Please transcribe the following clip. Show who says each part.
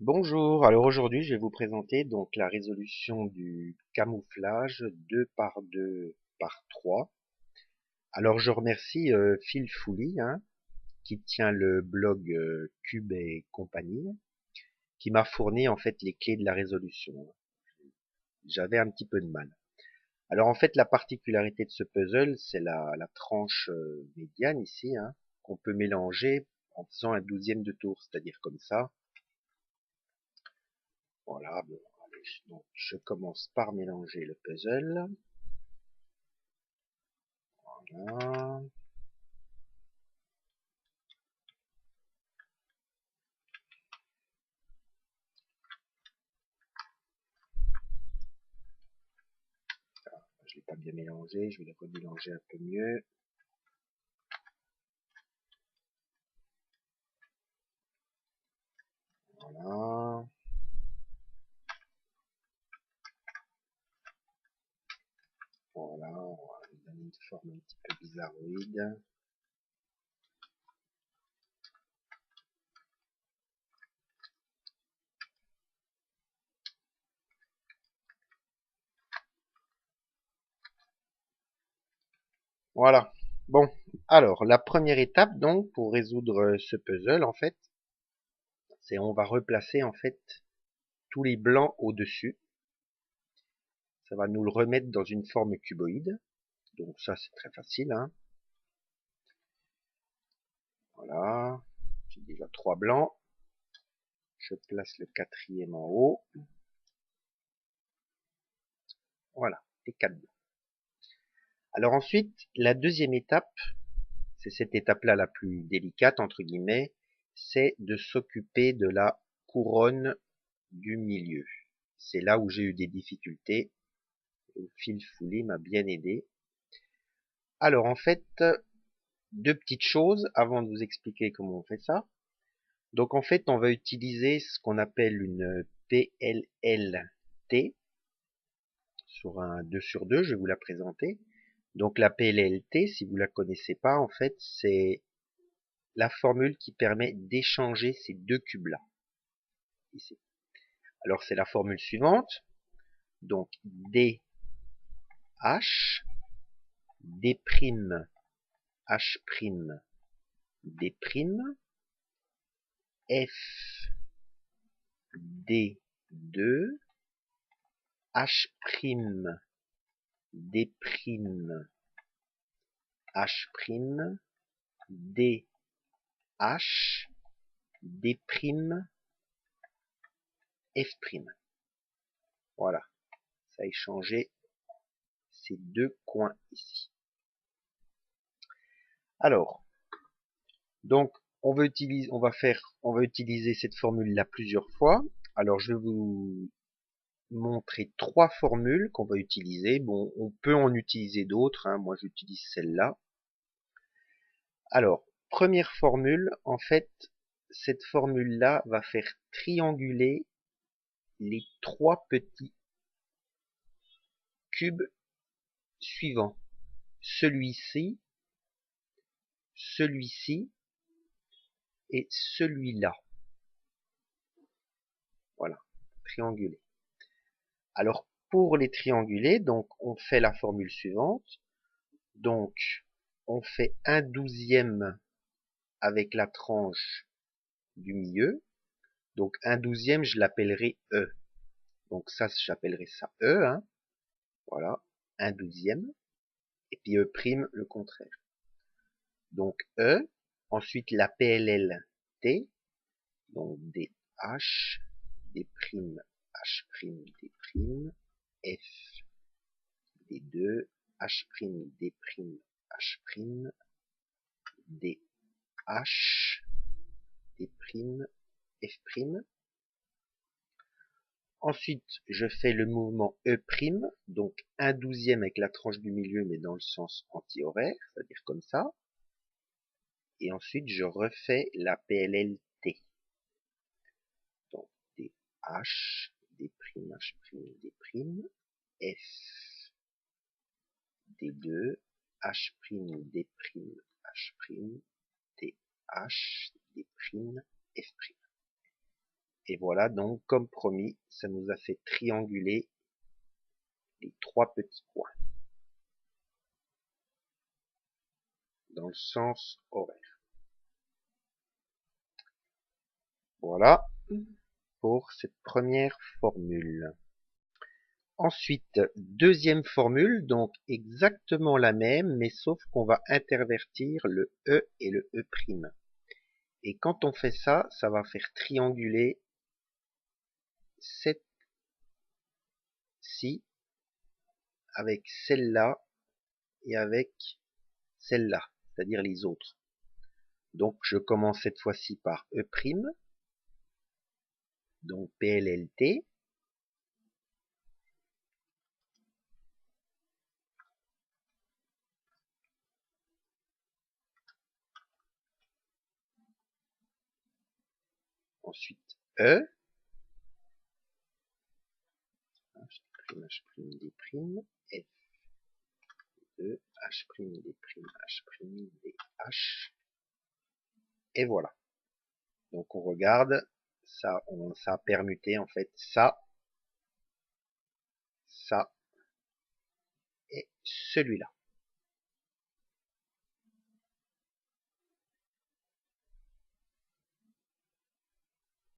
Speaker 1: Bonjour, alors aujourd'hui je vais vous présenter donc la résolution du camouflage 2 par 2 par 3. Alors je remercie Phil Fouly qui tient le blog Cube et compagnie, qui m'a fourni en fait les clés de la résolution. J'avais un petit peu de mal. Alors en fait la particularité de ce puzzle c'est la tranche médiane ici, qu'on peut mélanger en faisant un douzième de tour, c'est-à-dire comme ça. Voilà, bon, allez, donc je commence par mélanger le puzzle. Voilà. Je l'ai pas bien mélangé, je vais le remélanger un peu mieux. Voilà. Voilà, on va lui donner une forme un petit peu bizarroïde. Voilà. Bon, alors la première étape donc pour résoudre ce puzzle en fait, c'est on va replacer en fait tous les blancs au-dessus. Ça va nous le remettre dans une forme cuboïde. Donc ça c'est très facile. Voilà. J'ai déjà 3 blancs. Je place le quatrième en haut. Voilà, les 4 blancs. Alors ensuite, la deuxième étape, c'est cette étape-là la plus délicate, entre guillemets, c'est de s'occuper de la couronne du milieu. C'est là où j'ai eu des difficultés. Phil Fouly m'a bien aidé. Alors en fait, deux petites choses avant de vous expliquer comment on fait ça. Donc en fait, on va utiliser ce qu'on appelle une PLLT sur un 2 sur 2, je vais vous la présenter. Donc la PLLT, si vous la connaissez pas, en fait, c'est la formule qui permet d'échanger ces deux cubes-là, ici. Alors c'est la formule suivante. Donc DH, D', H', D', F, D2, H', D', H', DH, D', F'. Voilà, ça a échangé ces deux coins ici. Alors, donc on va utiliser cette formule là plusieurs fois. Alors je vais vous montrer trois formules qu'on va utiliser. Bon, on peut en utiliser d'autres, moi j'utilise celle-là. Alors, première formule, en fait, cette formule-là va faire trianguler les trois petits cubes suivants. Celui-ci, celui-ci et celui-là. Voilà, trianguler. Alors, pour les trianguler, donc on fait la formule suivante. Donc, on fait un douzième avec la tranche du milieu. Donc, un douzième, je l'appellerai E. Donc, ça, j'appellerai ça E. Voilà, un douzième. Et puis E', le contraire. Donc, E. Ensuite, la PLLT. Donc, DH, D', H', D', F, D2, H', D', H', DH, D', F'. Ensuite, je fais le mouvement E', donc un douzième avec la tranche du milieu, mais dans le sens anti-horaire, c'est-à-dire comme ça. Et ensuite, je refais la PLLT. Donc, DH, D', H', D', F, D2, H', D', H', TH, D', F'. Et voilà, donc, comme promis, ça nous a fait trianguler les 3 petits points dans le sens horaire. Voilà pour cette première formule. Ensuite, deuxième formule, donc exactement la même, mais sauf qu'on va intervertir le E et le E'. Et quand on fait ça, ça va faire trianguler cette-ci avec celle-là et avec celle-là, c'est-à-dire les autres. Donc je commence cette fois-ci par E', donc PLLT. Ensuite E, H', H', D', F, E, H', D', H', D', H. Et voilà. Donc on regarde, ça, ça a permuté en fait ça et celui-là.